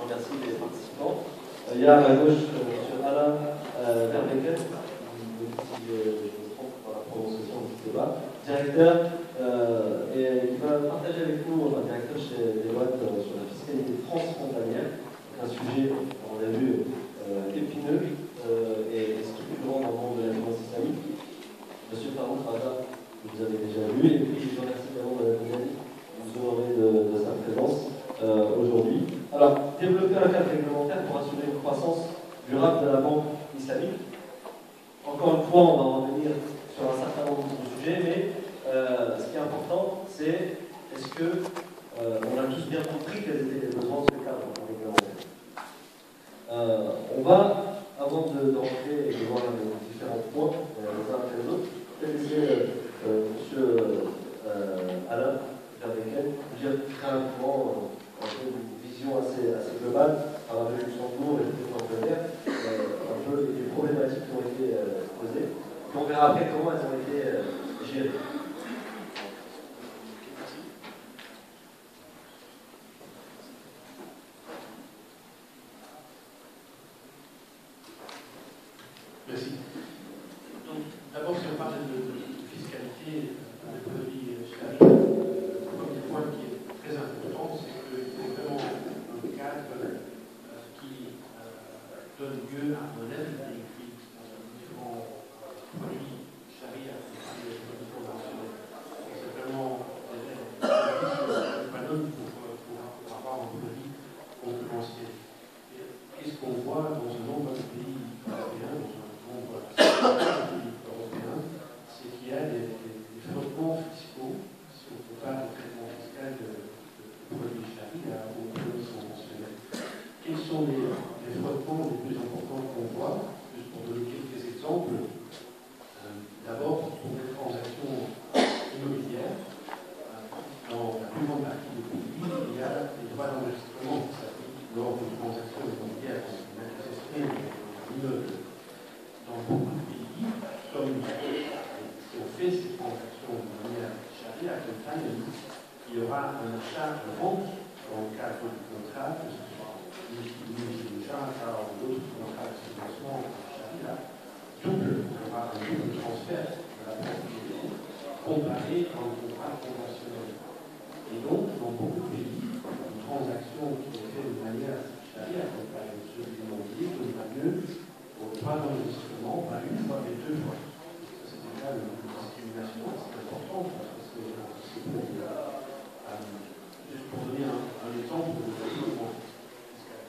remercie les participants. Il y a à ma gauche M. Alain Verbecken, si je me trompe dans la prononciation du débat, directeur, et il va partager avec nous, directeur chez Deloitte, sur la fiscalité transfrontalière, un sujet, on l'a vu, épineux et structurant dans le monde de la finance islamique. Monsieur Farouk Raja, vous avez déjà vu, et puis je remercie également Mme Daniel, vous honorez de sa présence aujourd'hui. Alors, développer un cadre réglementaire pour assurer une croissance durable de la banque islamique. Encore une fois, on va revenir sur un certain nombre de sujets, mais ce qui est important, c'est est-ce que on a tous bien compris quels étaient les besoins de ce cadre réglementaire. On va, avant d'entrer et de voir les différents points, les uns après les autres, peut-être laisser M. Alain Verbecken nous dire très rapidement un peu une vision assez globale par rapport au Luxembourg et le Angleterre, un peu les problématiques qui ont été posées. Et on verra après comment elles ont été gérées. Merci. Donc, d'abord, si on parle de fiscalité de l'économie islamique, le premier point qui est très important, c'est qu'il faut vraiment un cadre qui donne lieu à un avis des différents produits charia et des produits conventionnels. C'est vraiment un panneau pour avoir un produit concurrentiel. Qu'est-ce qu'on voit dans un nombre de pays européens, c'est qu'il y a des frottements fiscaux, si on peut pas de traitement fiscal de produits charia ou de produits conventionnels. Quels sont les frottements les plus importants qu'on voit? Juste pour donner quelques exemples. D'abord, pour les transactions immobilières, dans la plus grande partie des pays, il y a des droits d'enregistrement qui s'appliquent lors de transactions immobilières. On a accès à l'immeuble. Dans beaucoup de pays, comme si on fait ces transactions de manière charia, il y aura un achat de vente dans le cadre du contrat, que ce soit une charge ou d'autres contrats de financement charia, double, il y aura un double transfert de la propriété comparé à un contrat conventionnel. Et donc, dans beaucoup de pays, une transaction qui est faite de manière charia, comme par exemple ceux de l'immobilier, donnera mieux au droit d'enregistrement, pas une fois, mais deux fois. Ça, c'est déjà une discrimination, c'est important, parce que c'est pour juste pour donner un exemple de développement fiscal.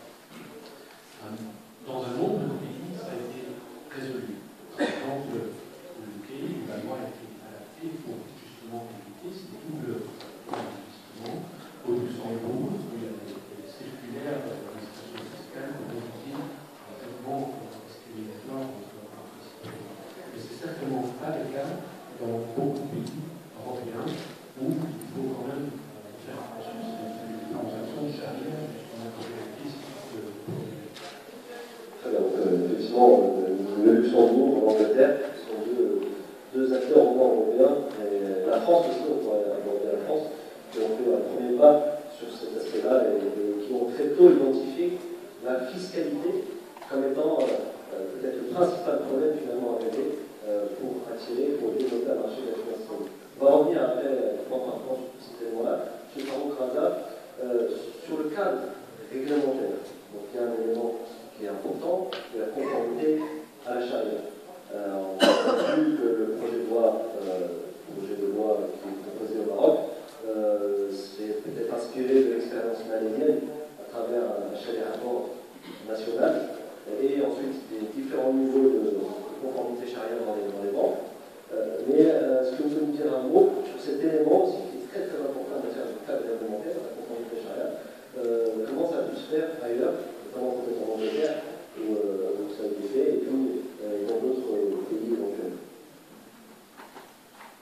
Dans un nombre de pays, ça a été résolu. Par exemple, le UK, où la loi a été adaptée pour justement éviter ces doubles enregistrements. Au Luxembourg, où il y a des circulaires de l'administration fiscale pour éviter un traitement discriminatoire mais c'est certainement pas le cas dans beaucoup de pays européens où il faut quand même faire attention à les transactions charia justement pour les risques de Très bien, effectivement, le Luxembourg, l'Angleterre sont deux acteurs au moins européens, et la France aussi, on pourrait aborder la France, qui ont fait un premier pas sur cet aspect-là et qui ont très tôt identifié la fiscalité comme étant peut-être le principal problème finalement à régler pour attirer, pour développer un marché de la finance islamique. On va revenir après, point par point, sur ces éléments-là. M. Farouk Raza, sur le cadre réglementaire, donc il y a un élément qui est important, c'est la conformité à la charia. On a vu que le projet de loi qui est proposé au Maroc c'est peut-être inspiré de l'expérience malénienne à travers un charia national et ensuite des différents niveaux de conformité charia dans les banques. Mais est-ce que vous pouvez nous dire un mot sur cet élément aussi qui est très très important en matière de cadre réglementaire, la conformité charia, comment ça a pu se faire ailleurs, notamment peut-être en Angleterre, où ça a été fait, et puis dans d'autres pays éventuels.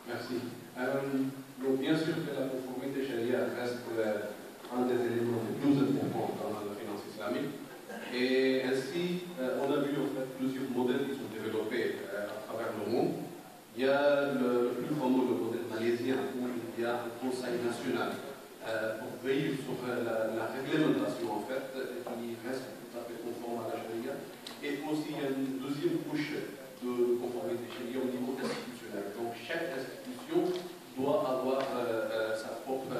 Merci. Donc bien sûr que la conformité charia reste un des éléments les plus importants dans la finance islamique. Et ainsi, on a vu en fait plusieurs modèles qui sont développés à travers le monde. Il y a le plus fameux, le modèle malaisien, où il y a un conseil national pour veiller sur la réglementation en fait, qui conformité charia au niveau institutionnel. Donc chaque institution doit avoir sa propre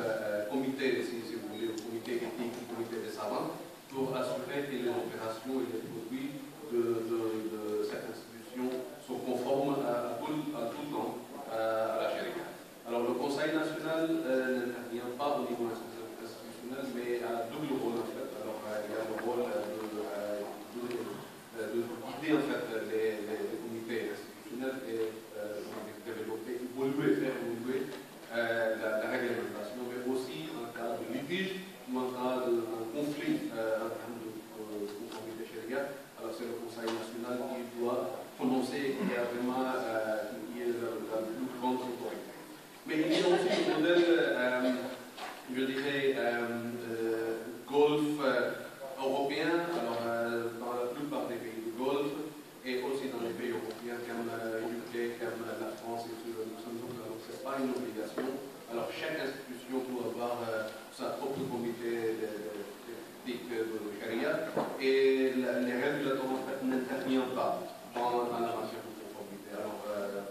comité, si vous voulez, le comité éthique, le comité des savants, pour assurer que les opérations et les produits de cette institution sont conformes à tout temps à la charia. Alors le Conseil national n'intervient pas au niveau institutionnel, mais a double rôle en fait. Alors il y a le rôle de guider en fait les comités institutionnels et développer, faire évoluer la réglementation, mais aussi en cas de litige ou en cas de conflit en termes de conformité charia. Alors c'est le Conseil national qui doit prononcer qui a vraiment qui est la plus grande autorité. Mais il y a aussi le modèle, je dirais, Golfe européen, alors dans la plupart des pays du Golfe, et aussi dans les pays européens comme UK, comme la France et le Luxembourg. Alors ce n'est pas une obligation. Alors chaque institution doit avoir sa propre comité d'éthique de charia, et les régulateurs en fait n'interviennent pas dans la matière de conformité. Alors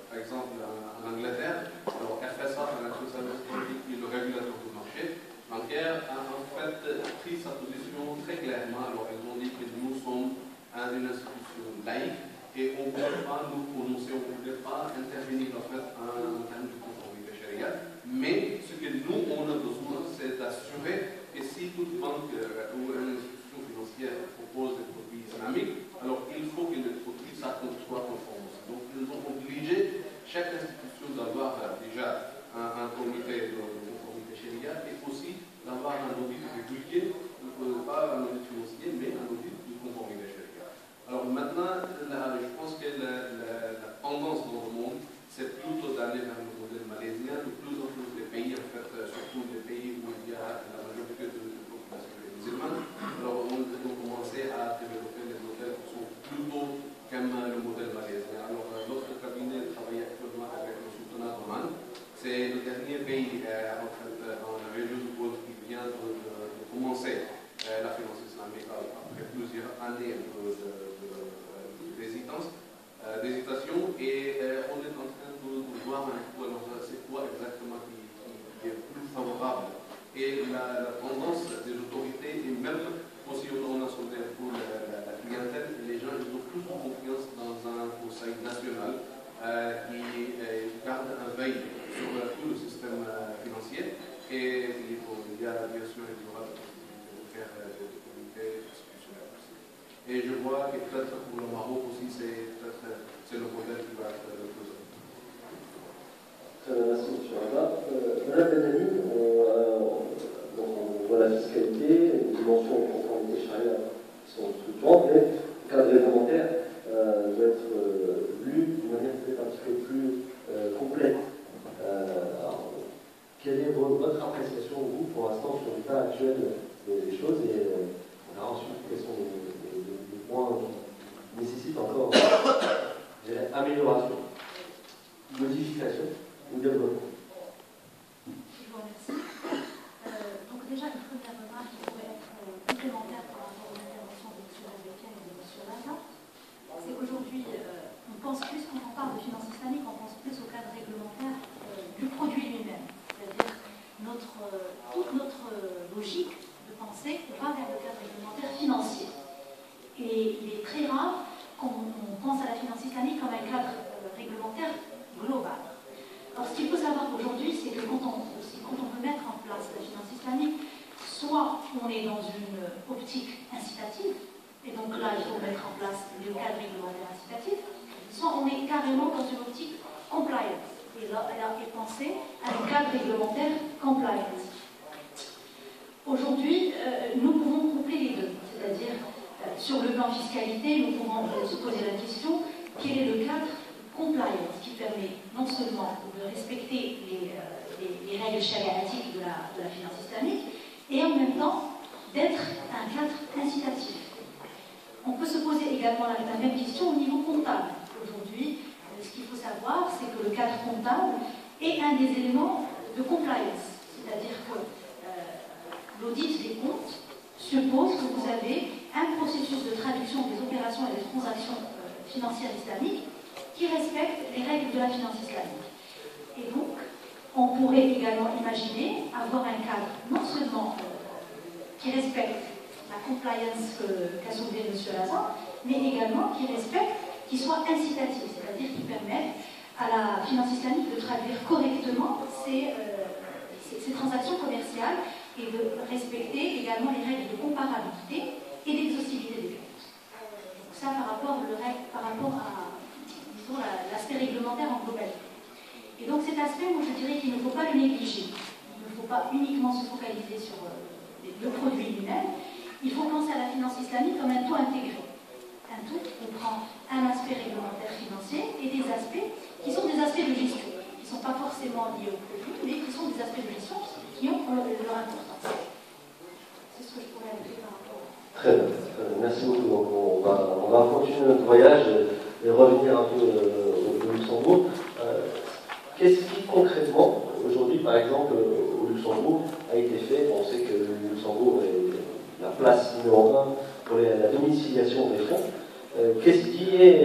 par exemple en Angleterre, alors FSA, Financial Services Authority, le régulateur du marché bancaire, a en fait pris sa position très clairement. Alors ils ont dit que nous sommes une institution laïque et on ne peut pas nous prononcer, on ne peut pas intervenir en fait en termes de conformité charia. Mais ce que nous on a besoin, c'est d'assurer que si toute banque ou une institution financière propose des produits islamiques, alors il faut que les produits soient conformes. Donc ils ont obligé chaque institution d'avoir déjà un comité de conformité charia et aussi d'avoir un audit régulier, pas un audit financier, mais un audit de conformité charia. Alors maintenant, je pense que la tendance dans le monde, c'est plutôt d'aller vers le modèle malaisien. De plus en plus des pays, en fait, surtout des pays où il y a la majorité de population musulmane, alors on a commencé à développer des modèles qui sont plutôt comme le modèle malaisien. Alors notre cabinet travaille actuellement avec le sultanat d'Oman. C'est le dernier pays en fait, dans la région du Golfe qui vient de commencer la finance islamique après plusieurs années d'hésitation, et on est en train de voir c'est quoi exactement qui est plus favorable. Et la tendance des autorités, et même aussi on a sondé pour la clientèle, les gens ils ont plus confiance dans un conseil national qui garde un veille sur tout le système financier. Et il y a bien sûr il y aura la possibilité de faire des comités institutionnels aussi. Et je vois que peut-être pour le Maroc aussi c'est le modèle qui va être le plus important. Très bien, merci M. Rabat. Madame Benani, on voit la fiscalité, les dimensions de conformité charia qui sont structurantes, mais le cadre réglementaire doit être lu d'une manière peut-être un petit peu plus complète. Quelle est votre appréciation, vous, pour l'instant, sur l'état actuel des choses, et on verra ensuite quels sont les points qui nécessitent encore amélioration, modification ou développement. Je vous remercie. Donc déjà, une première remarque qui pourrait être complémentaire par rapport aux interventions de M. Rebecca et de M. Rabat, c'est qu'aujourd'hui, on pense plus, quand on parle de finances islamiques, on pense plus au cadre réglementaire du produit lui-même. C'est-à-dire toute notre logique de pensée va vers le cadre réglementaire financier. Et il est très rare qu'on pense à la finance islamique comme un cadre réglementaire global. Alors ce qu'il faut savoir aujourd'hui, c'est que quand on veut mettre en place la finance islamique, soit on est dans une optique incitative, et donc là il faut mettre en place le cadre réglementaire incitatif, soit on est carrément dans une optique compliance. Et là, elle a été pensée à un cadre réglementaire compliance. Aujourd'hui, nous pouvons coupler les deux, c'est-à-dire sur le plan fiscalité, nous pouvons se poser la question, quel est le cadre compliance qui permet non seulement de respecter les règles chariatiques de la finance islamique, et en même temps d'être un cadre incitatif. On peut se poser également la même question au niveau comptable. Aujourd'hui, ce qu'il faut savoir, c'est que le cadre comptable est un des éléments de compliance, c'est-à-dire que l'audit des comptes suppose que vous avez un processus de traduction des opérations et des transactions financières islamiques qui respectent les règles de la finance islamique. Et donc, on pourrait également imaginer avoir un cadre non seulement qui respecte la compliance qu'a soulevé M. Lazare, mais également qui soit incitatif, c'est-à-dire qui permette à la finance islamique de traduire correctement ces transactions commerciales et de respecter également les règles de comparabilité et d'exhaustivité des comptes. Donc ça par rapport à, disons, l'aspect réglementaire en globalité. Et donc cet aspect, moi je dirais qu'il ne faut pas le négliger. Il ne faut pas uniquement se focaliser sur le produit lui-même. Il faut penser à la finance islamique comme un tout intégré. Un tout qui comprend un aspect réglementaire financier et des aspects qui sont des aspects de gestion, qui ne sont pas forcément liés au produit, mais qui sont des aspects de gestion qui ont leur importance. C'est ce que je pourrais ajouter par rapport. Très bien, merci beaucoup. Donc on va continuer notre voyage et revenir un peu au Luxembourg. Qu'est-ce qui concrètement, aujourd'hui par exemple au Luxembourg, a été fait? On sait que le Luxembourg est la place numéro 1 pour la domiciliation des fonds. Qu'est-ce qui est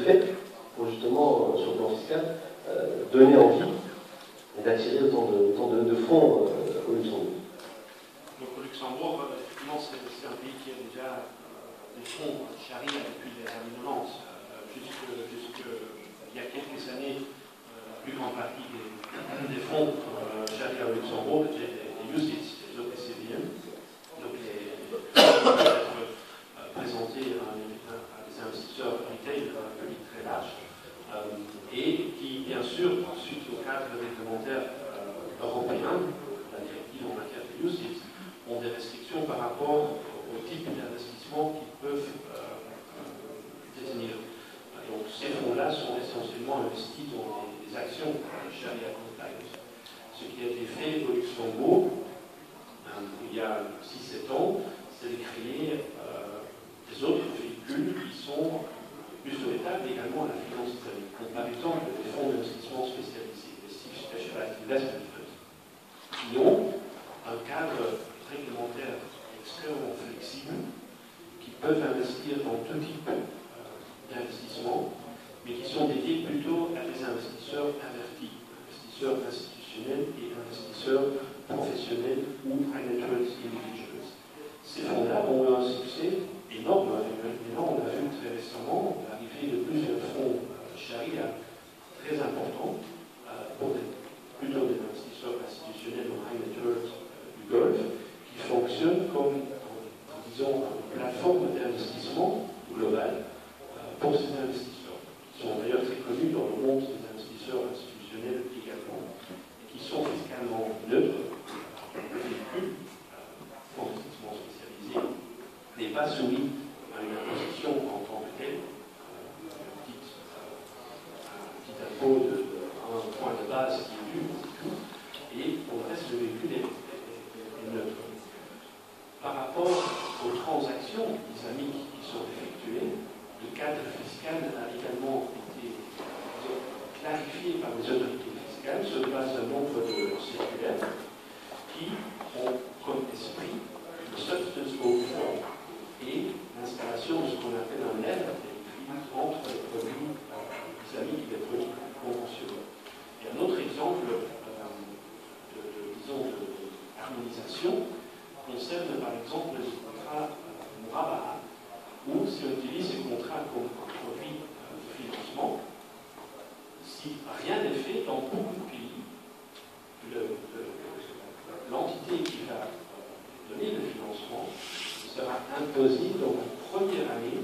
fait pour justement, sur le plan fiscal, donner envie et d'attirer autant de fonds au Luxembourg? Donc au Luxembourg, effectivement, c'est un pays qui a déjà des fonds charia depuis les années 90. Jusque il y a quelques années, la plus grande partie des fonds charia au Luxembourg étaient les UCITS, les OPCVM. Donc les fonds peuvent être présentés à des investisseurs retail d'un public très large. Et qui, bien sûr, suite au cadre réglementaire européen, la directive en matière de UCITS, ont des restrictions par rapport au type d'investissement qu'ils peuvent détenir. Donc ces fonds-là sont essentiellement investis dans des actions Sharia compliance. Ce qui a été fait au Luxembourg il y a 6-7 ans, c'est de créer des autres véhicules qui sont plus sur l'état, mais également à la finance islamique. Donc, par exemple, des fonds d'investissement spécialisés, des Specialized Investment Funds, qui ont un cadre réglementaire extrêmement flexible, qui peuvent investir dans tout type d'investissement, mais qui sont dédiés plutôt à des investisseurs avertis, investisseurs institutionnels et investisseurs professionnels ou high net worth individuals. Ces fonds-là ont eu un succès énorme. Maintenant, on a vu très récemment l'arrivée de plusieurs fonds charia très importants pour plutôt des investisseurs institutionnels ou high net worth du Golfe, qui fonctionnent comme, disons, une plateforme d'investissement global pour ces investisseurs, qui sont d'ailleurs très connus dans le monde des investisseurs institutionnels également, et qui sont fiscalement neutres. Le véhicule, fonds d'investissement spécialisé, n'est pas soumis à une imposition en tant que telle, un petit impôt de un point de base qui est dû, et pour le reste, le véhicule est neutre. Par rapport aux transactions islamiques qui sont effectuées, le cadre fiscal a également été clarifié par les autorités fiscales sur base d'un nombre de circulaires qui ont comme esprit le substance over form et l'installation de ce qu'on appelle un lien entre les produits islamiques et les produits conventionnels. Et un autre exemple d'harmonisation concerne par exemple les contrats Murabaha, où si on utilise ces contrats comme un produit de financement, si rien n'est fait dans beaucoup de pays, l'entité qui va donner le financement sera imposée dans la première année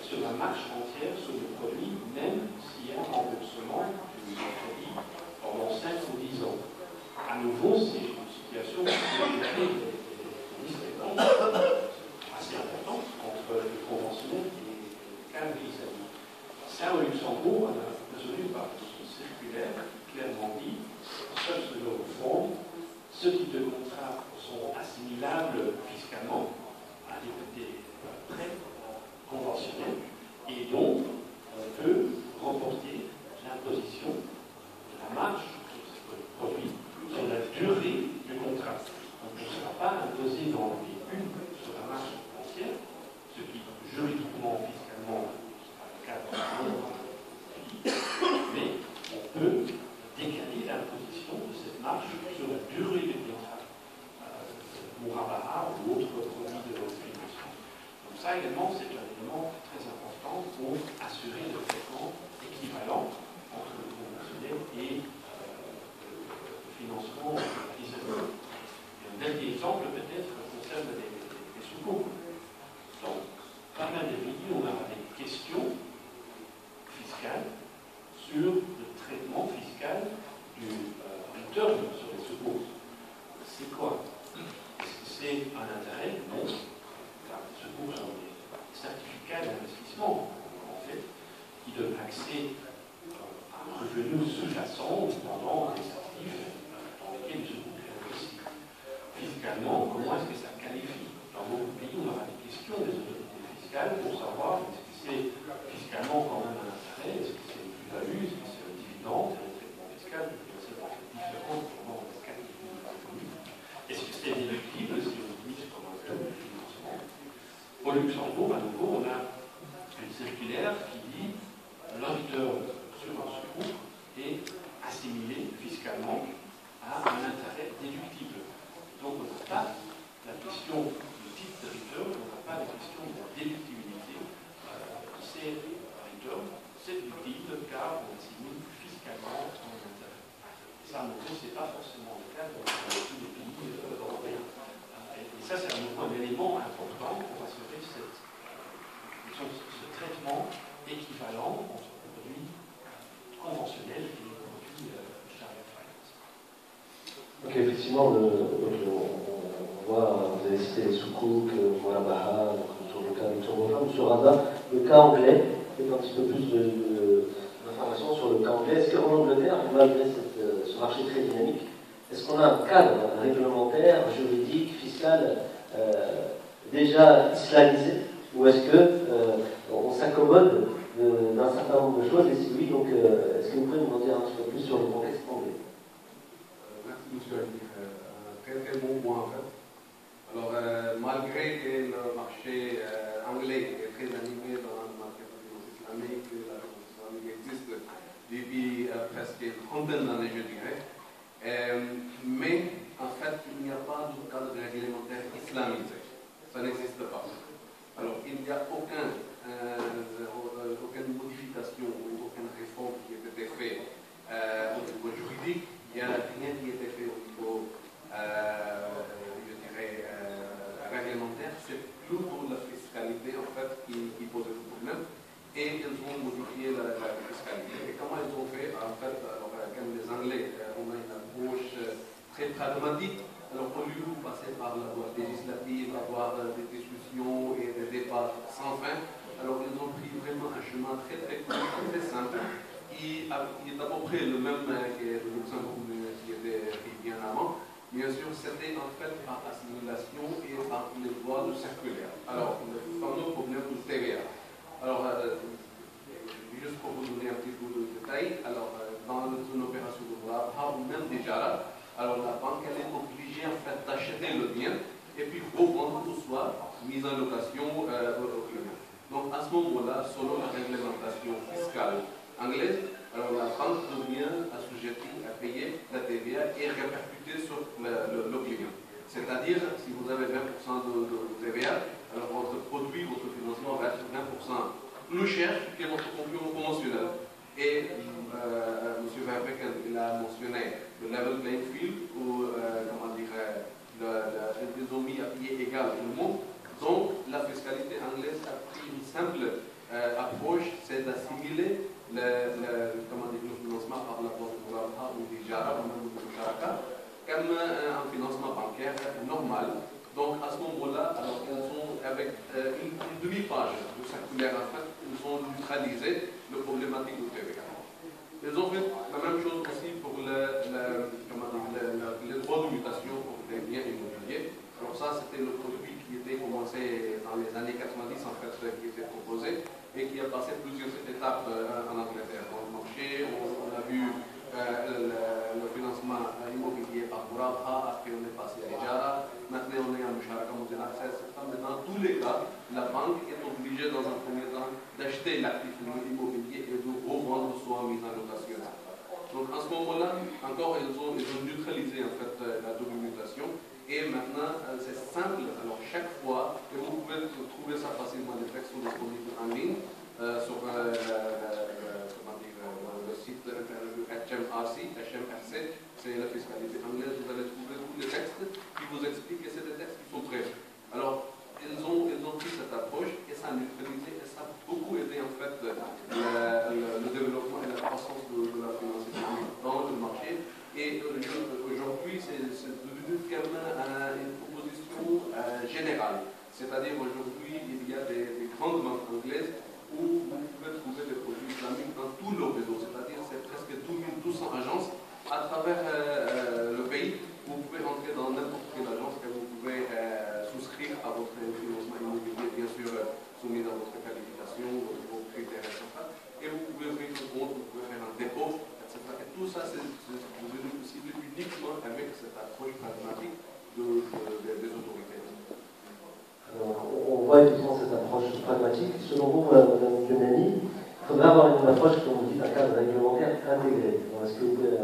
sur la marge entière sur le produit, même s'il y a un remboursement du crédit pendant 5 ou 10 ans. À nouveau, c'est une situation qui peut créer des discrépances assez importantes entre le conventionnel et le cadre islamique. Ça, au Luxembourg, on a résolu par une circulaire clairement dit, sauf ce nouveau fonds, ce type de contrats sont assimilables fiscalement à des prêts conventionnels et donc on peut reporter l'imposition de la marge sur ces produits sur la durée du contrat. On ne sera pas imposé dans le véhicule sur la ça également, c'est un élément très important pour assurer le traitement équivalent entre le conventionnel et le financement islamique. Un dernier exemple peut-être concerne les sukuk. Dans pas mal de pays, on a des questions fiscales sur le traitement fiscal du return sur les sukuk. C'est quoi? Est-ce que c'est un intérêt? Non. Car les sukuk sont des certificats d'investissement, en fait, qui donnent accès à un revenu sous-jacent pendant les actifs dans lesquels je vous investis. Fiscalement, comment est-ce que ça qualifie? Dans beaucoup de pays, on aura des questions des autorités fiscales pour savoir est-ce que c'est fiscalement quand même un intérêt, est-ce que c'est une plus-value, est-ce que c'est un dividende, c'est un traitement fiscal, c'est différent comment on qualifie l'économie. Est-ce que c'est déductible si on utilise comme un terme de financement? Au Luxembourg, à nouveau, on a une circulaire qui dit l'auditeur sur un sukuk est assimilé fiscalement à un intérêt déductible. Donc on n'a pas la question du type de return, on n'a pas la question de la déductibilité. C'est un return, c'est déductible car on assimile fiscalement son intérêt. Et ça, à nouveau, ce n'est pas forcément le cas dans tous les pays européens. Et ça, c'est à nouveau un élément important pour assurer ce traitement équivalent entre produits conventionnels et les produits Sharia Finance. Donc effectivement, on voit, vous avez cité les soukouks, Murabaha, sur le cas luxembourgeois, sur Rada, le cas anglais, peut-être un petit peu plus d'informations sur le cas anglais. Est-ce qu'en Angleterre, malgré ce marché très dynamique, est-ce qu'on a un cadre réglementaire, juridique, fiscal déjà islamisé, ou est-ce qu'on s'accommode d'un certain nombre de choses? Et si oui, donc est-ce que vous pouvez nous en dire un petit peu plus sur le contexte anglais? Merci, monsieur Ali. Très bon point en fait. Alors, malgré que le marché anglais est très animé dans le marché de la finance islamique, la finance islamique existe depuis presque une trentaine d'années, je dirais, mais en fait, il n'y a pas de cadre réglementaire islamisé. Ça n'existe pas. Alors, il n'y a aucune modification ou aucune réforme qui ait été faite au niveau juridique. Il n'y a rien qui a été fait au niveau, je dirais, réglementaire. C'est plutôt la fiscalité, en fait, qui pose le problème. Et ils ont modifié la fiscalité. Et comment ils ont fait? En fait, alors, comme les Anglais, on a une approche très pragmatique. Alors, au lieu de passer par la voie législative, avoir des discussions et des débats sans fin, alors ils ont pris vraiment un chemin très simple, qui est à peu près le même que le Luxembourg qui était bien avant. Bien sûr, c'était en fait par assimilation et par les lois de circulaire. Alors, le fameux problème de TVA. Alors, juste pour vous donner un petit peu de détails, alors, dans une opération de droit, ou même déjà, alors la banque elle est obligée en fait d'acheter le bien et puis revendre ou soit mise en location au client. Donc à ce moment-là, selon la réglementation fiscale anglaise, alors la banque devient assujettie à payer la TVA et répercutée sur le client. C'est-à-dire, si vous avez 20% de TVA, alors votre produit, votre financement va être 20% plus cher que votre concurrent conventionnel. Et M. Verbecken a mentionné le level playing field, ou comment dire, ils ont mis à pied égal tout le monde. Donc la fiscalité anglaise a pris une simple approche, c'est d'assimiler le financement par la voie de Murabaha ou du Jara ou même du Sharaka comme un financement bancaire normal. Donc à ce moment-là, alors ils ont, avec une demi-page de circulaire, en fait, ils ont neutralisé le problématique du TVA. Ils ont fait la même chose aussi pour les droits de mutation pour les biens immobiliers. Alors ça, c'était le produit qui était commencé dans les années 90, en fait, qui était proposé et qui a passé plusieurs étapes en Angleterre. Dans le marché, on a vu le financement immobilier par Murabaha, après on est passé à Ijara, maintenant on est en Musharaka Modern Access. Mais dans tous les cas, la banque est obligée dans un premier temps d'acheter l'actif immobilier et de revendre soit mise en location. Donc à ce moment-là, encore, ils ont neutralisé en fait la double mutation. Et maintenant, c'est simple. Alors chaque fois que vous pouvez trouver ça facilement, les textes sont disponibles en ligne sur le site HMRC, c'est la fiscalité anglaise, vous allez trouver tous les textes qui vous expliquent que c'est des textes qui sont prêts. Alors, ils ont pris cette approche et ça a neutralisé et ça a beaucoup aidé en fait le développement et la croissance de la finance islamique dans le marché. Et aujourd'hui, c'est devenu comme une proposition générale. C'est-à-dire aujourd'hui, il y a des grandes banques anglaises où vous pouvez trouver des produits islamiques dans tout le réseau. C'est-à-dire c'est presque 2200 agences à travers le pays. Vous pouvez entrer dans n'importe quelle agence et vous pouvez souscrire à votre financement immobilier, bien sûr soumis à votre qualification, vos critères, etc. Et vous pouvez ouvrir un compte, vous pouvez faire un dépôt, etc. Et tout ça, c'est devenu possible uniquement avec cette approche pragmatique des autorités. Alors, on voit effectivement cette approche pragmatique. Selon vous, Mme Dionani, il faudrait avoir une approche, comme vous dites, un cadre réglementaire intégré. Est-ce que vous pouvez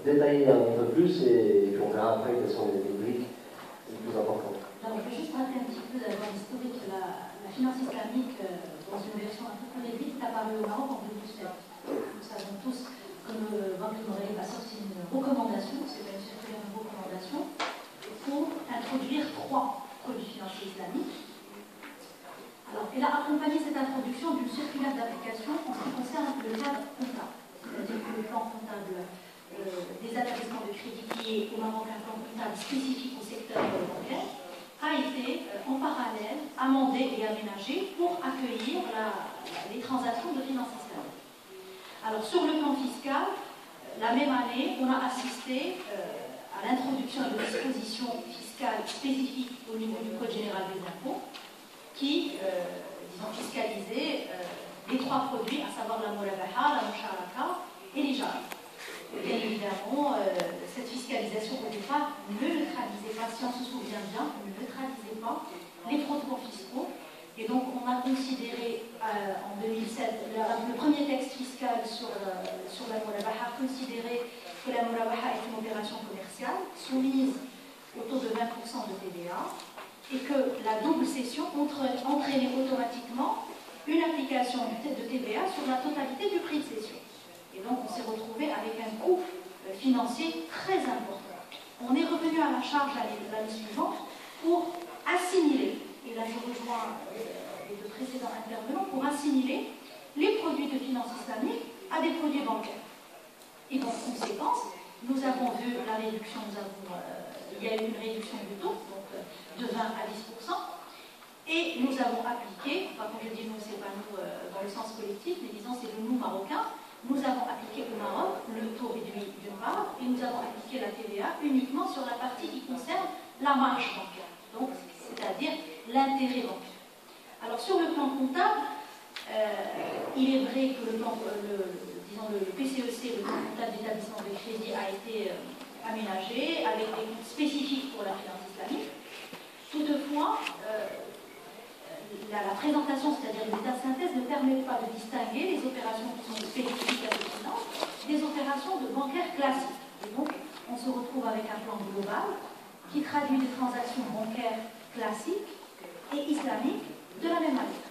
détailler un peu plus et puis on verra après quelles sont les briques les plus importantes? Alors, je vais juste rappeler un petit peu d'abord l'historique. La finance islamique, dans une version un peu plus réduite, est apparue au Maroc en 2007. Nous savons tous, comme Banque Morel a sorti une recommandation, c'est une circulaire de recommandation, pour introduire 3 produits financiers islamiques. Alors, elle a accompagné cette introduction d'une circulaire d'application en ce qui concerne le cadre comptable, c'est-à-dire que le plan comptable des établissements de crédit qui est au Maroc un plan comptable spécifique au secteur bancaire, a été en parallèle amendé et aménagé pour accueillir les transactions de finances islamiques. Alors sur le plan fiscal, la même année, on a assisté à l'introduction de dispositions fiscales spécifiques au niveau du Code général des impôts qui, disons, fiscalisaient les 3 produits, à savoir la murabaha, la musharaka et l'ijara. Bien évidemment, cette fiscalisation au départ ne neutralisait pas, si on se souvient bien, ne neutralisait pas les frottements fiscaux. Et donc on a considéré en 2007, le premier texte fiscal sur la murabaha considérait que la murabaha est une opération commerciale soumise au taux de 20% de TVA et que la double cession entraînait automatiquement une application de TVA sur la totalité du prix de cession. Et donc, on s'est retrouvé avec un coût financier très important. On est revenu à la charge l'année suivante pour assimiler, et là je rejoins les 2 précédents intervenants, pour assimiler les produits de finance islamique à des produits bancaires. Et en conséquence, nous avons vu la réduction, il y a eu une réduction du taux, donc de 20 à 10%, et nous avons appliqué, enfin quand je dis nous, c'est pas nous dans le sens collectif, mais disons c'est le nous marocain. Nous avons appliqué au Maroc le taux réduit d'une part et nous avons appliqué la TVA uniquement sur la partie qui concerne la marge bancaire, donc c'est-à-dire l'intérêt bancaire. Alors sur le plan comptable, il est vrai que le PCEC, le plan comptable d'établissement de crédit, a été aménagé avec des comptes spécifiques pour la finance islamique. Toutefois, la présentation, c'est-à-dire les états de synthèse, ne permet pas de distinguer les opérations qui sont spécifiques à la finance des opérations de bancaires classiques. Et donc, on se retrouve avec un plan global qui traduit des transactions bancaires classiques et islamiques de la même manière.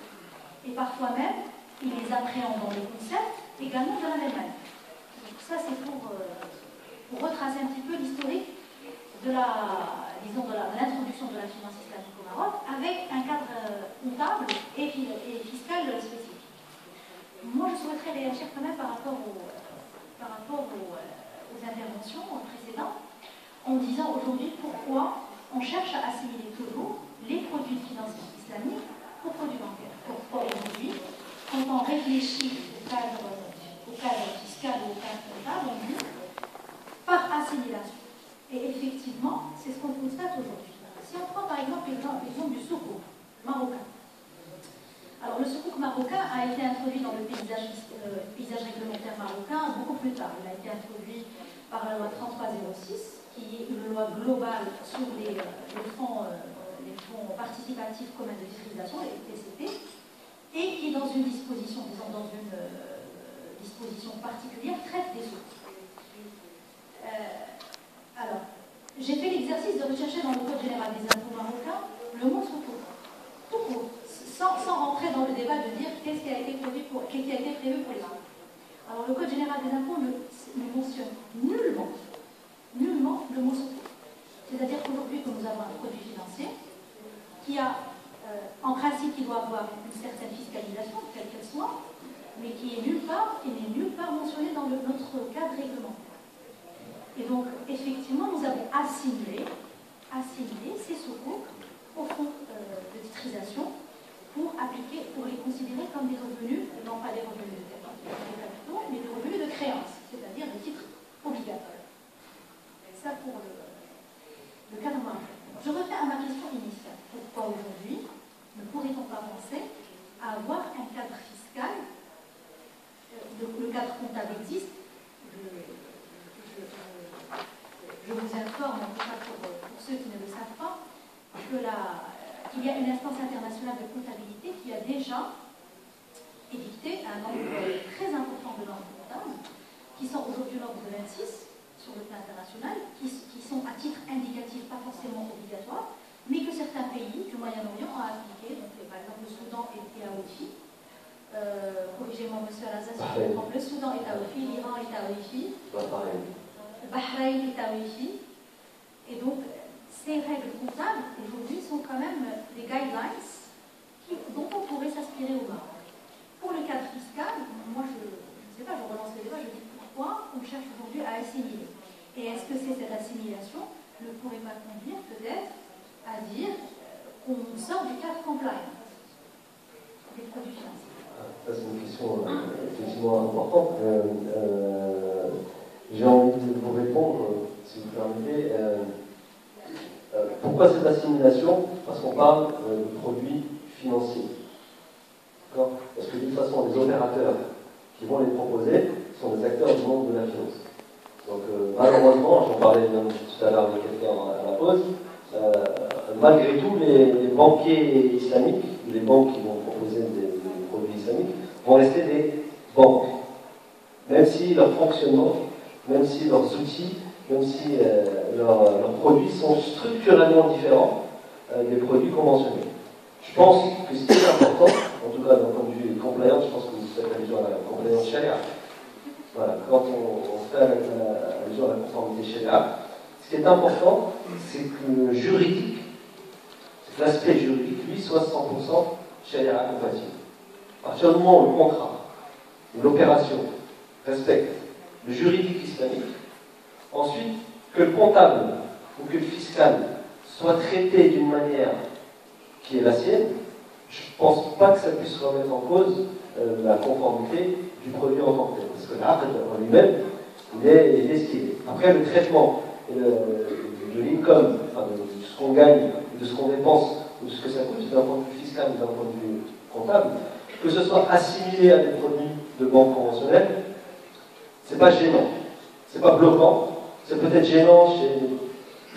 Et parfois même, il les appréhende dans le concept également de la même manière. Donc ça, c'est pour retracer un petit peu l'historique de l'introduction de la finance islamique au Maroc avec un cadre comptable et fiscal spécifique. Moi, je souhaiterais réagir quand même par rapport aux interventions précédentes en disant aujourd'hui pourquoi on cherche à assimiler toujours les produits de financement islamique aux produits bancaires. Pourquoi aujourd'hui, quand on réfléchit au cadre fiscal ou au cadre comptable, on dit par assimilation. Et effectivement, c'est ce qu'on constate aujourd'hui. Si on prend par exemple l'exemple du soukouk marocain. Alors le soukouk marocain a été introduit dans le paysage réglementaire marocain beaucoup plus tard. Il a été introduit par la loi 3306, qui est une loi globale sur les fonds participatifs communs de titrisation, les PCT, et qui dans une disposition, disposition particulière, traite des soukouk. Alors, j'ai fait l'exercice de rechercher dans le Code général des impôts marocains le mot soukouk. Tout court. sans rentrer dans le débat de dire qu'est-ce qui a été prévu pour les autres. Alors le Code général des impôts ne mentionne nullement le mot sukuk. C'est-à-dire qu'aujourd'hui que nous avons un produit financier qui a, en principe, qui doit avoir une certaine fiscalisation, quelle qu'elle soit, mais qui n'est nulle part mentionné dans notre cadre réglementaire. Et donc, effectivement, nous avons assimilé ces sukuk au fonds de titrisation pour les considérer comme des revenus, non pas des revenus de capitaux, mais des revenus de créance, c'est-à-dire des titres obligatoires. Ça pour le cadre moral. Je reviens à ma question initiale. Pourquoi aujourd'hui ne pourrait-on pas penser à avoir un cadre fiscal? Le cadre comptable existe. Je vous informe, en tout cas pour ceux qui ne le savent pas, qu'il y a une instance internationale de comptabilité qui a déjà édicté un nombre très important de normes comptables, qui sont aujourd'hui au nombre de 26 sur le plan international, qui sont à titre indicatif, pas forcément obligatoires, mais que certains pays du Moyen-Orient ont appliqué, donc par exemple le Soudan et AOFI. Corrigez-moi, monsieur Al-Azaz, si je me trompe, le Soudan est AOFI, l'Iran est AOFI, le Bahreïn est AOFI, et donc ces règles comptables aujourd'hui sont quand même des guidelines dont on pourrait s'inspirer au Maroc. Pour le cadre fiscal, moi je ne sais pas, je relance le débat, je dis pourquoi on cherche aujourd'hui à assimiler. Et est-ce que cette assimilation ne pourrait pas conduire peut-être à dire qu'on sort du cadre compliant des produits financiers? Ça, c'est une question effectivement importante. J'ai envie de vous répondre, si vous permettez. Pourquoi cette assimilation? Parce qu'on parle de produits financiers. Parce que de toute façon, les opérateurs qui vont les proposer sont des acteurs du monde de la finance. Donc malheureusement, j'en parlais tout à l'heure avec quelqu'un à la pause, malgré tout, les banquiers islamiques, les banques qui vont proposer des produits islamiques, vont rester des banques. Même si leur fonctionnement, même si leurs outils, même si leurs produits sont structurellement différents des produits conventionnels. Je pense que ce qui est important, en tout cas d'un point de vue compliance, je pense que vous faites allusion à la compliance sharia. Voilà, quand on fait allusion à la conformité sharia, ce qui est important, c'est que le juridique, c'est que l'aspect juridique, lui, soit 100% sharia compatible. À partir du moment où le contrat, où l'opération respecte le juridique islamique, ensuite, que le comptable ou que le fiscal soit traité d'une manière qui est la sienne, je ne pense pas que ça puisse remettre en cause la conformité du produit en tant que tel. Parce que l'aqd en lui-même, il est ce qu'il est. Après, le traitement de l'income, enfin, de ce qu'on gagne, de ce qu'on dépense, ou de ce que ça coûte, d'un point de vue fiscal ou d'un point de vue comptable, que ce soit assimilé à des produits de banque conventionnelle, c'est pas gênant, c'est pas bloquant, c'est peut-être gênant chez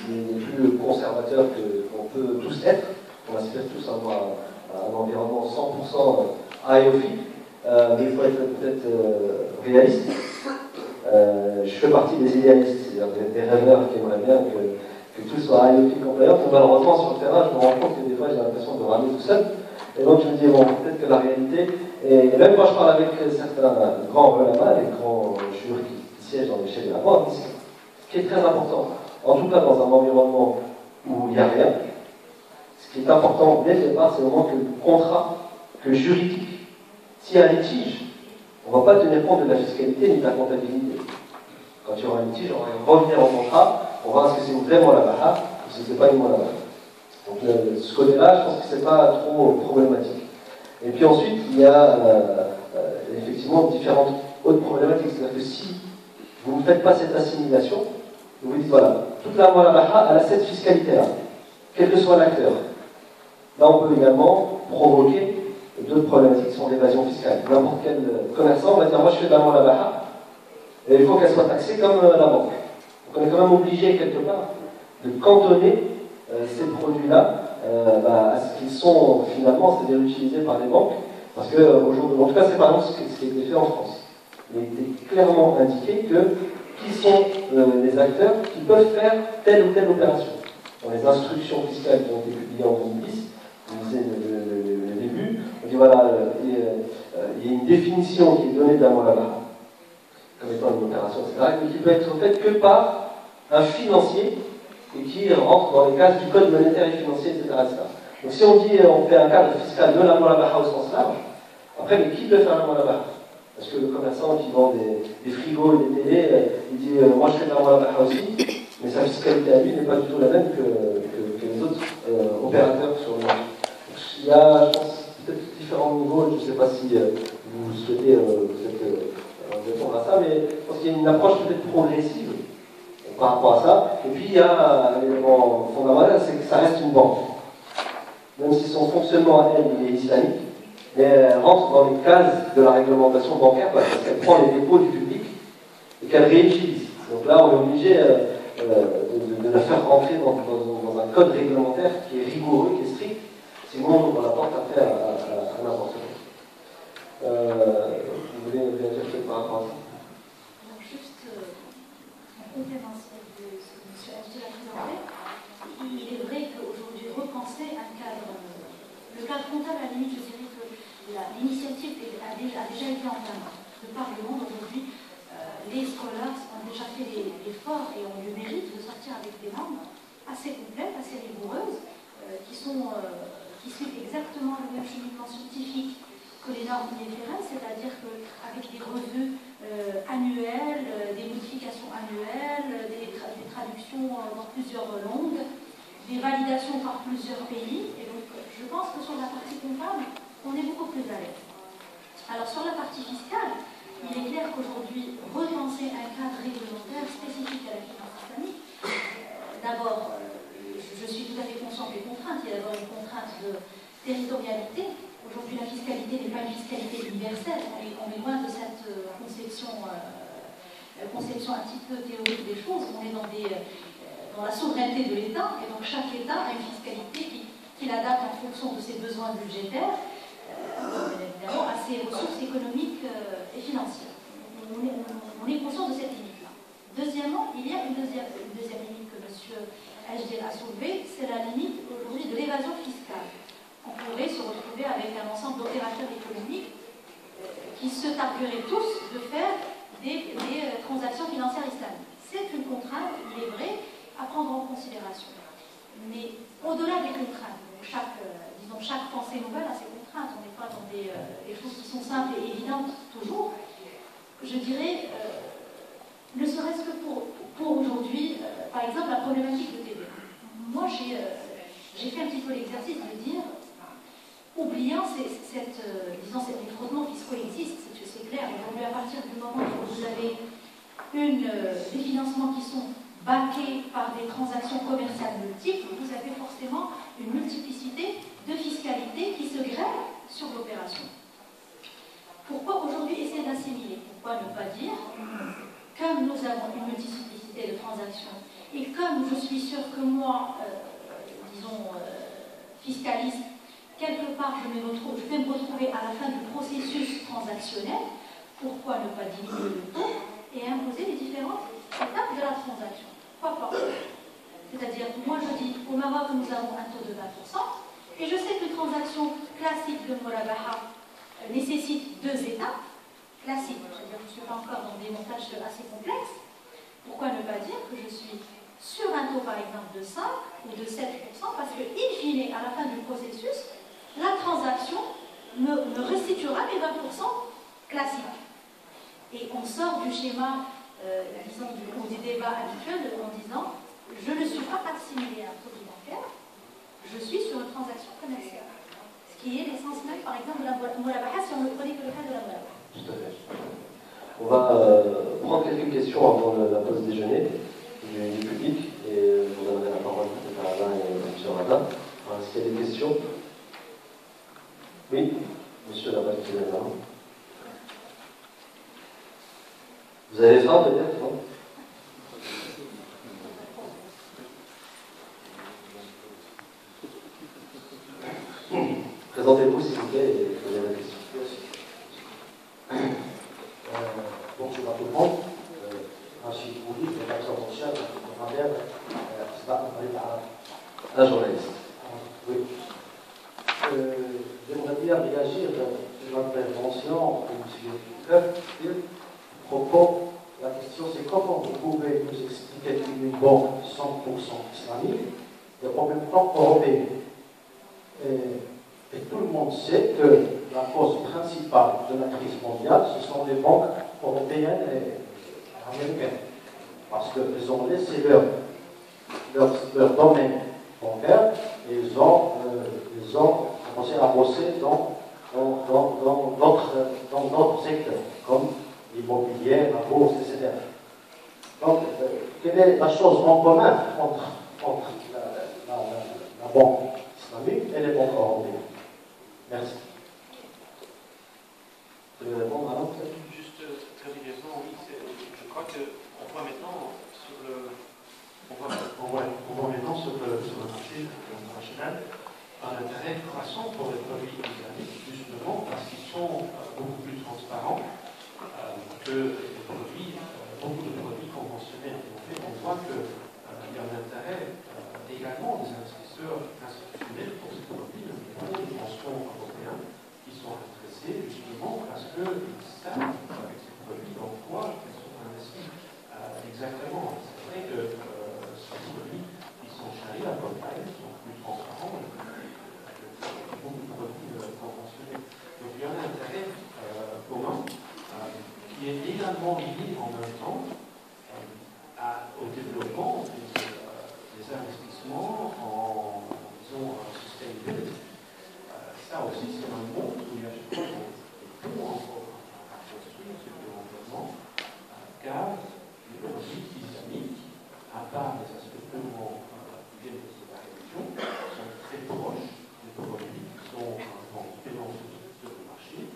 les plus conservateurs qu'on peut tous être. On aspire tous à avoir un environnement 100% IOFI, mais il faut être peut-être réaliste. Je fais partie des idéalistes, c'est-à-dire des rêveurs qui aimeraient bien que tout soit IOFI compliant. Malheureusement, sur le terrain, je me rends compte que des fois, j'ai l'impression de ramer tout seul. Et donc, je me dis, bon, peut-être que la réalité, et même quand je parle avec certains grands relamas, les grands jurys qui siègent dans les chaînes de la banque, ce qui est très important, en tout cas dans un environnement où il n'y a rien, ce qui est important dès le départ, c'est au moment que le contrat, que le juridique, s'il y a un litige, on ne va pas tenir compte de la fiscalité ni de la comptabilité. Quand il y aura un litige, on va revenir au contrat, on va voir est-ce que c'est une vraie moulabaha ou si ce n'est pas une moulabaha. Donc ce côté-là, je pense que ce n'est pas trop problématique. Et puis ensuite, il y a effectivement différentes autres problématiques. C'est-à-dire que si vous ne faites pas cette assimilation, vous dites voilà, toute la moulabaha, elle a cette fiscalité-là, quel que soit l'acteur. Là, on peut également provoquer d'autres problématiques qui sont l'évasion fiscale. N'importe quel commerçant va dire moi je fais de la moulabaha, et il faut qu'elle soit taxée comme la banque. Donc on est quand même obligé quelque part de cantonner ces produits-là à ce qu'ils sont finalement, c'est-à-dire utilisés par les banques, parce que aujourd'hui, en tout cas c'est par exemple ce qui a été fait en France. Il est clairement indiqué qui sont les acteurs qui peuvent faire telle ou telle opération. Dans les instructions fiscales qui ont été publiées en 2010, vous disiez le début, voilà, il y a une définition qui est donnée de la Murabaha comme étant une opération, etc., mais qui peut être faite que par un financier et qui rentre dans les cases du code monétaire et financier, etc., etc. Donc si on dit on fait un cadre fiscal de la Murabaha au sens large, après, mais qui peut faire la Murabaha? Parce que le commerçant qui vend des frigos et des télés, il dit moi je fais de la Murabaha aussi, mais sa fiscalité à lui n'est pas du tout la même que les autres opérateurs sur le marché. Il y a, je pense, peut-être différents niveaux, je ne sais pas si vous souhaitez répondre à ça, mais je pense qu'il y a une approche peut-être progressive par rapport à ça. Et puis il y a un élément fondamental, c'est que ça reste une banque. Même si son fonctionnement à elle il est islamique, mais elle rentre dans les cases de la réglementation bancaire parce qu'elle prend les dépôts du public et qu'elle réutilise. Donc là, on est obligé de la faire rentrer dans un code réglementaire qui est rigoureux, qui est strict, sinon on ouvre la porte à faire à n'importe quoi. Vous voulez réagir peut-être par rapport à ça? Alors juste en complémentaire de ce que M. Hajdi a présenté, il est vrai qu'aujourd'hui, repenser un cadre, le cadre comptable, à la limite, je dirais que l'initiative a déjà été entamée. De par le monde aujourd'hui, les scholars ont déjà fait l'effort et ont le mérite de sortir avec des normes assez complètes, assez rigoureuses, qui suivent exactement le même cheminement scientifique que les normes IFRS, c'est-à-dire qu'avec des revues annuelles, des modifications annuelles, des traductions dans plusieurs langues, des validations par plusieurs pays. Et donc, je pense que sur la partie comptable, on est beaucoup plus à l'aise. Alors, sur la partie fiscale, il est clair qu'aujourd'hui, repenser un cadre réglementaire spécifique à la finance islamique, d'abord, je suis tout à fait consciente des contraintes. Il y a d'abord une contrainte de territorialité. Aujourd'hui, la fiscalité n'est pas une fiscalité universelle. On est loin de cette conception un petit peu théorique des choses. On est dans la souveraineté de l'État, et donc chaque État a une fiscalité qu'il adapte en fonction de ses besoins budgétaires, bien évidemment, à ses ressources économiques et financières. On est conscient de cette limite-là. Deuxièmement, il y a une deuxième limite que M. Hajdi a soulevée, c'est la limite aujourd'hui de l'évasion fiscale. On pourrait se retrouver avec un ensemble d'opérateurs économiques qui se targueraient tous de faire des transactions financières islamiques. C'est une contrainte, il est vrai, à prendre en considération. Mais au-delà des contraintes, chaque pensée nouvelle a ses contraintes. On n'est pas dans des choses qui sont simples et évidentes toujours. Je dirais, ne serait-ce que pour aujourd'hui, par exemple, la problématique de TVA. Moi, j'ai fait un petit peu l'exercice de dire, oubliant les frottements fiscaux existent, c'est clair. Aujourd'hui, à partir du moment où vous avez des financements qui sont baqués par des transactions commerciales multiples, vous avez forcément une multiplicité de fiscalité qui se grève sur l'opération. Pourquoi aujourd'hui essayer d'assimiler? Pourquoi ne pas dire, comme nous avons une multiplicité de transactions, et comme je suis sûre que moi, fiscaliste, quelque part je vais me retrouver à la fin du processus transactionnel, pourquoi ne pas diminuer le taux et imposer les différentes étapes de la transaction? Pourquoi pas? C'est-à-dire, moi je dis, au Maroc nous avons un taux de 20%, et je sais qu'une transaction classique de Murabaha nécessite 2 étapes classiques. C'est-à-dire que je ne suis pas encore dans des montages assez complexes. Pourquoi ne pas dire que je suis sur un taux par exemple de 5 ou de 7%, parce que, in fine, à la fin du processus, la transaction me restituera mes 20% classiques. Et on sort du schéma, ou des débats habituels en disant, je ne suis pas assimilé à un produit bancaire, je suis sur une transaction commerciale. Ce qui est l'essence même, par exemple, de la Murabaha, si on ne prenait que le cas de la Murabaha. Tout à fait. On va prendre quelques questions avant la pause déjeuner du public, et je vous donnerai la parole peut-être à Alain et M. Radin. Est-ce qu'il y a des questions? Oui, monsieur là-bas qui est là. Vous avez faim peut-être, non? Présentez-vous s'il vous plaît et posez la question. Bonjour à tout le monde. Rachid Bouli, rédacteur en chef de Radar, Un journaliste. Oui. J'aimerais bien bien réagir sur l'intervention de M. Peter. À propos, la question c'est comment vous pouvez nous expliquer qu'une banque 100% islamique et en même temps européenne. Et tout le monde sait que la cause principale de la crise mondiale, ce sont les banques européennes et américaines. Parce qu'elles ont laissé leur domaine bancaire et ils ont commencé à bosser dans d'autres secteurs, comme l'immobilier, la bourse, etc. Donc, quelle est la chose en commun entre la banque islamique et les banques européennes? Merci. Vous voulez répondre à l'autre? Juste très brièvement, oui, je crois qu'on voit maintenant sur le marché international un intérêt croissant pour les produits islamiques, justement parce qu'ils sont beaucoup plus transparents que beaucoup de produits conventionnels. En fait, on voit qu'il y a un intérêt également des investisseurs institutionnels pour ces produits, notamment les pensions européens, qui sont intéressés justement parce qu'ils savent avec ces produits dans quoi ils sont investis exactement. C'est vrai que ces produits qui sont charia compliant sont plus transparents que beaucoup de produits conventionnels. Donc il y a un intérêt commun qui est également lié en même temps au développement des investissements en, disons, sustainability. Ça aussi, c'est un monde où il y a, je crois, des ponts encore à construire sur le développement, car les produits islamiques, à part les aspects purement qui viennent de la religion, sont très proches des produits qui sont vendus sur le marché,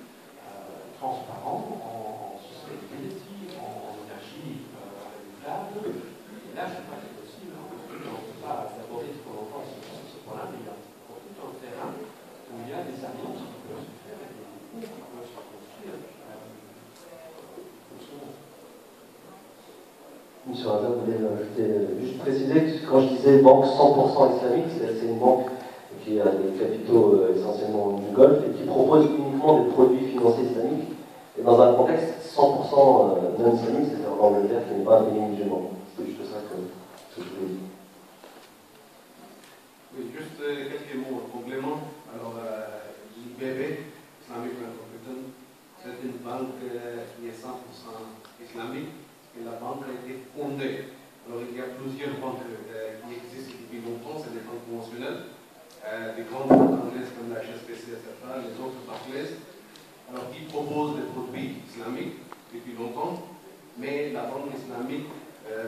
transparents en sustainability, en énergie renouvelable. Et là, je crois que c'est aussi, on ne peut pas aborder trop longtemps sur ce point-là, mais il y a tout un terrain où il y a des alliances qui peuvent se faire et des groupes qui peuvent se construire. Monsieur Raza, vous voulez juste préciser que quand je disais banque 100% islamique, c'est une banque qui a des capitaux essentiellement du Golfe et qui propose uniquement des produits financiers islamiques. Et dans un contexte 100% non islamique, c'est-à-dire l'Angleterre qui n'est pas un pays musulman. C'est juste ça que je voulais dire. Oui, juste quelques mots en complément. Alors, l'IBB, Islamic Bank of Britain, c'est une banque qui est 100% islamique et la banque a été fondée. Alors, il y a plusieurs banques qui existent depuis longtemps, c'est des banques conventionnelles, des grandes banques anglaises comme la HSBC, etc., les autres Barclays, alors qui proposent des produits islamiques depuis longtemps, mais la banque islamique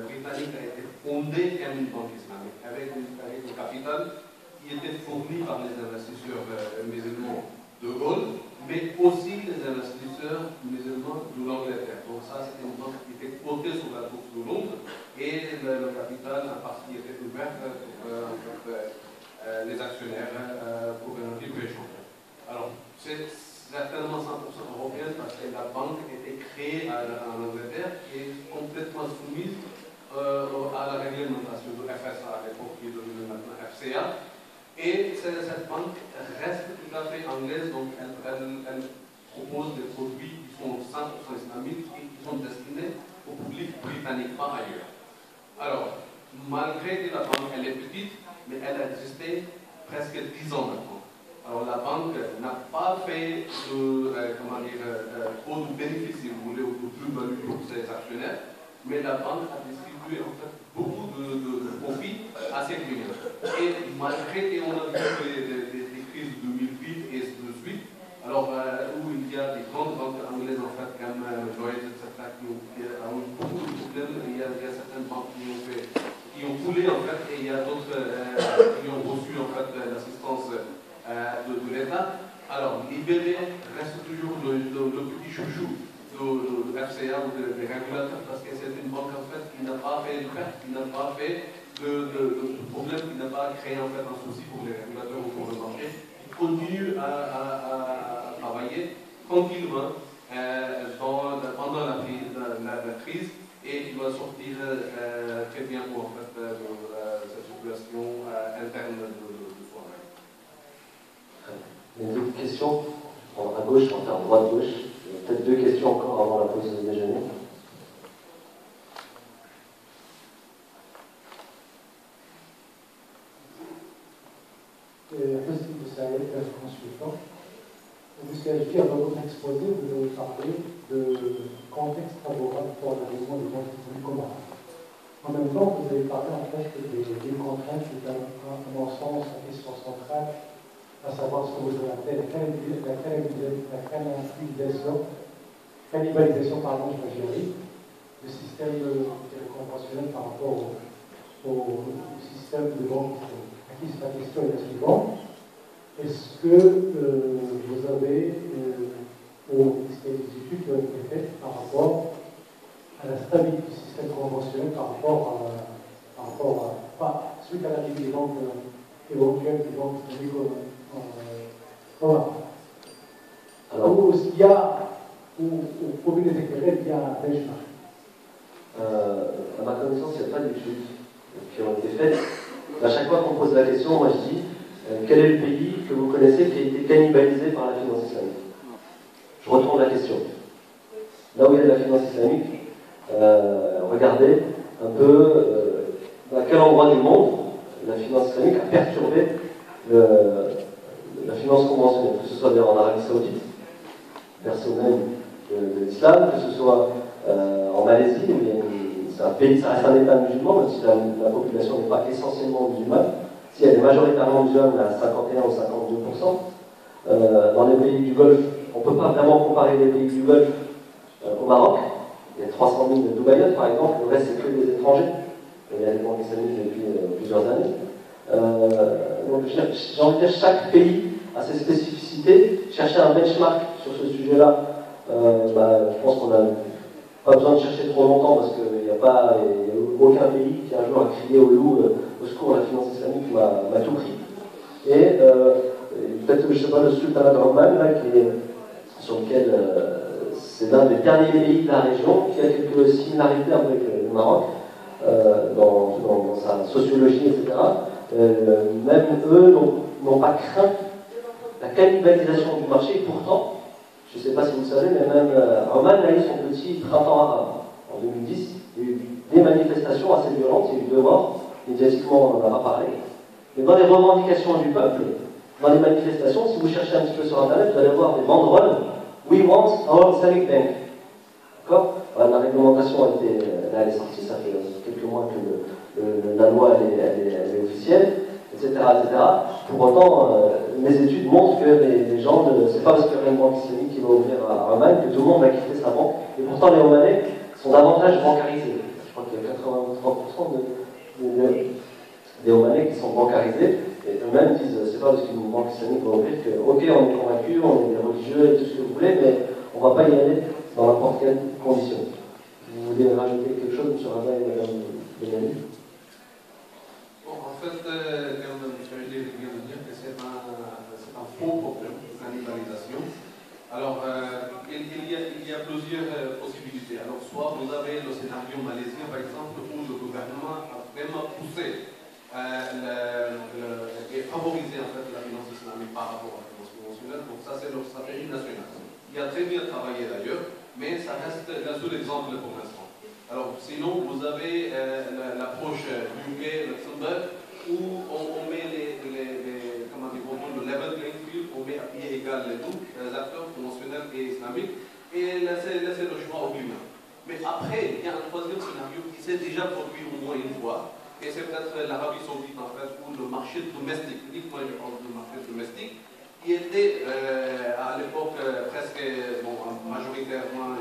britannique a été fondée comme une banque islamique, avec un capital qui était fourni par les investisseurs musulmans de Gaulle, mais aussi les investisseurs musulmans de l'Angleterre. Donc ça, c'était une banque qui était cotée sur la bourse de Londres, et le capital, en partie, était ouvert pour les actionnaires pour un libre-échange. Alors, c'est certainement 100% européenne parce que la banque était créée en Angleterre et est complètement soumise à la réglementation de FSA à l'époque qui est devenue maintenant FCA. Et cette banque reste tout à fait anglaise, donc elle propose des produits qui sont 100% islamiques et qui sont destinés au public britannique, par ailleurs. Alors, malgré que la banque elle est petite, mais elle a existé presque 10 ans maintenant. Alors la banque n'a pas fait trop de bénéfices, si vous voulez, ou de plus-value pour ses actionnaires, mais la banque a distribué en fait beaucoup de profits à ses clients. Et malgré qu'on a vu des crises de 2008 et de suite, alors où il y a des grandes banques anglaises en fait comme Lloyds, etc., qui ont eu beaucoup de problèmes, il y a certaines banques qui ont coulé en fait, et il y a d'autres qui ont reçu en fait l'assistance de l'État. Alors, l'IBB reste toujours le petit chouchou de FCA ou des régulateurs parce que c'est une banque en fait qui n'a pas fait de perte, qui n'a pas fait de problème, qui n'a pas créé en fait un souci pour les régulateurs ou pour le marché, qui continue à travailler tranquillement pendant la crise et qui va sortir très bientôt en fait de cette situation interne de soi-même. Une autre question. questions. Je vais prendre à gauche, je vais faire droite-gauche. Peut-être 2 questions encore avant la pause de déjeuner. Merci de Saïd, consultant. Monsieur Alfi, dans votre exposé, vous avez parlé de contexte favorable pour l'adhésion du monde islamique au Maroc. En même temps, vous avez parlé en fait des contraintes qui, à mon sens, la question centrale, à savoir ce que vous avez appelé la cannibalisation de l'Algérie, du système conventionnel par rapport au système de banque islamique. La question est la suivante. Est-ce que vous avez, ou est-ce qu'il y a des études qui ont été faites par rapport à la stabilité du système conventionnel par rapport à suite à l'arrivée des banques éventuelles des banques islamiques au Maroc? Ou est-ce qu'il y a, ou pour vous les éclairer, il y a un benchmark? À ma connaissance, il n'y a pas d'études qui ont été faites. À chaque fois qu'on pose la question, moi je dis quel est le pays que vous connaissez qui a été cannibalisé par la finance islamique? Je retourne la question. Là où il y a de la finance islamique, regardez un peu à quel endroit du monde la finance islamique a perturbé la finance conventionnelle, que ce soit en Arabie Saoudite, berceau même de l'islam, que ce soit en Malaisie, où c'est un pays, ça reste un État musulman, même si la population n'est pas essentiellement musulmane. Si elle est majoritairement musulmane, à 51 ou 52%. Dans les pays du Golfe, on ne peut pas vraiment comparer les pays du Golfe au Maroc. Il y a 300 000 Dubaïotes, par exemple, le reste c'est que des étrangers. Il y a des banques islamiques depuis plusieurs années. Donc j'ai envie de dire chaque pays a ses spécificités. Chercher un benchmark sur ce sujet-là, je pense qu'on n'a pas besoin de chercher trop longtemps parce qu'il n'y a aucun pays qui un jour a crié au loup, au secours, la finance islamique m'a tout pris. Et peut-être, je ne sais pas, le sultanat d'Oman, là, sur lequel c'est l'un des derniers pays de la région qui a quelques similarités avec le Maroc, dans sa sociologie, etc. Même eux n'ont pas craint la cannibalisation du marché, et pourtant, je ne sais pas si vous le savez, mais même Oman a eu son petit printemps arabe. En 2010, il y a eu des manifestations assez violentes, il y a eu 2 morts, médiatiquement on en a pas parlé. Mais dans les revendications du peuple, dans les manifestations, si vous cherchez un petit peu sur Internet, vous allez voir des banderoles « We want our Islamic Bank ». D'accord ? La réglementation, elle est sortie, ça fait quelques mois que la loi elle est officielle, etc., etc. Pour autant, mes études montrent que les gens, c'est pas parce qu'il y a une banque islamique qui va ouvrir à Oman que tout le monde va quitter sa banque. Et pourtant, les Omanais sont davantage bancarisés. Je crois qu'il y a 83% des Omanais qui sont bancarisés. Et eux-mêmes disent, c'est pas parce qu'une banque islamique va ouvrir que, ok, on est convaincus, on est des religieux et tout ce que vous voulez, mais on va pas y aller dans n'importe quelle condition. Vous voulez rajouter quelque chose, M. Raza et Mme Benani? En fait, comme M. Rajdi vient de dire que c'est un faux problème de cannibalisation. Alors, il y a plusieurs possibilités. Alors, soit vous avez le scénario malaisien, par exemple, où le gouvernement a vraiment poussé et favorisé en fait, la finance islamique par rapport à la finance conventionnelle. Donc, ça, c'est leur stratégie nationale. Il a très bien travaillé d'ailleurs, mais ça reste un seul exemple pour l'instant. Alors, sinon, vous avez l'approche UK, Luxembourg, où on met comment dire, le level playing field, on met à pied égal les deux acteurs conventionnels et islamiques, et laisser le choix au climat. Mais après, il y a un troisième scénario qui s'est déjà produit au moins une fois, et c'est peut-être l'Arabie Saoudite en fait, où le marché domestique, uniquement je parle du marché domestique, qui était à l'époque presque majoritairement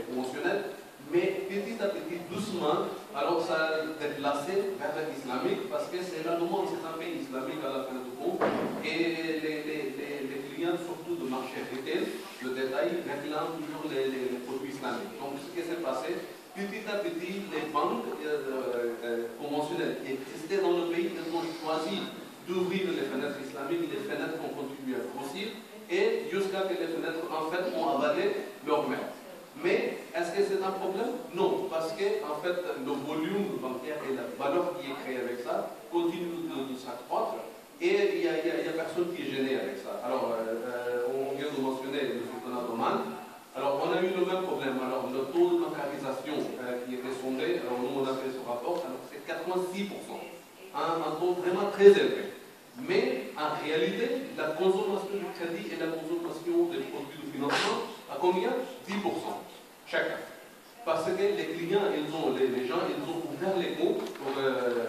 conventionnel, mais petit à petit, doucement, alors ça a déplacé vers l'islamique parce que c'est là le monde, c'est un pays islamique à la fin du compte, et les clients, surtout de marché retail, le détail, réclament toujours les produits islamiques. Donc ce qui s'est passé, petit à petit, les banques conventionnelles qui existaient dans le pays, elles ont choisi d'ouvrir les fenêtres islamiques, les fenêtres ont continué à grossir, et jusqu'à ce que les fenêtres, en fait, ont avalé leur mère. Mais est-ce que c'est un problème? Non, parce que en fait, le volume bancaire et la valeur qui est créée avec ça continue de s'accroître. et il n'y a personne qui est gêné avec ça. Alors, on vient de mentionner le sultanat d'Oman. Alors, on a eu le même problème. Alors, le taux de bancarisation qui était sondé, alors nous, on a fait ce rapport, c'est 86%. Un taux vraiment très élevé. Mais, en réalité, la consommation du crédit et la consommation des produits de financement, à combien? 10% chacun. Parce que les clients, les gens, ils ont ouvert les comptes pour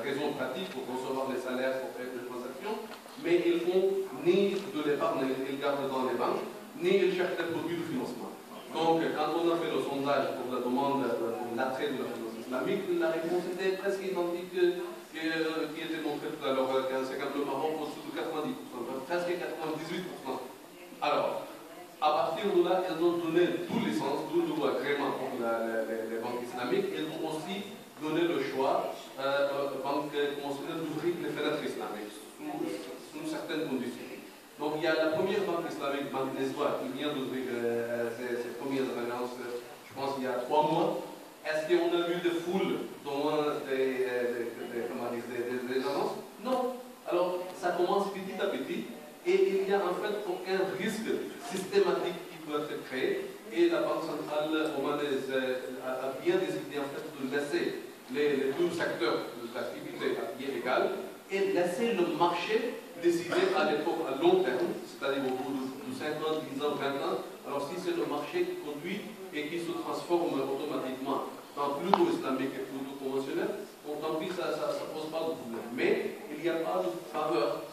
raisons pratiques, pour recevoir les salaires, pour faire des transactions, mais ils font ni de l'épargne, ils gardent dans les banques, ni ils cherchent des produits de financement. Donc, quand on a fait le sondage pour la demande, pour l'attrait de la finance islamique, la réponse était presque identique qui était montrée tout à l'heure, c'est quand le Maroc au-dessous de 90%, presque 98%. Alors, à partir de là, elles ont donné tous les sens, tout le agrément pour les banques islamiques. Elles ont aussi donné le choix aux banques conventionnelles d'ouvrir les fenêtres islamiques sous certaines conditions. Donc il y a la première banque islamique, Banque d'Espoir, qui vient d'ouvrir ses premières annonces, je pense il y a 3 mois. Est-ce qu'on a vu des foules dans des annonces? Non. Alors ça commence petit à petit. Et il n'y a en fait aucun risque systématique qui peut être créé. Et la Banque centrale omanaise a bien décidé en fait de laisser les deux secteurs d'activité à pied égal et laisser le marché décider à l'époque à long terme, c'est-à-dire au bout de 5 ans, 10 ans, 20 ans. Alors si c'est le marché qui conduit et qui se transforme automatiquement dans plutôt islamique et plutôt conventionnel, donc tant pis, ça ne pose pas de problème. Mais il n'y a pas de faveur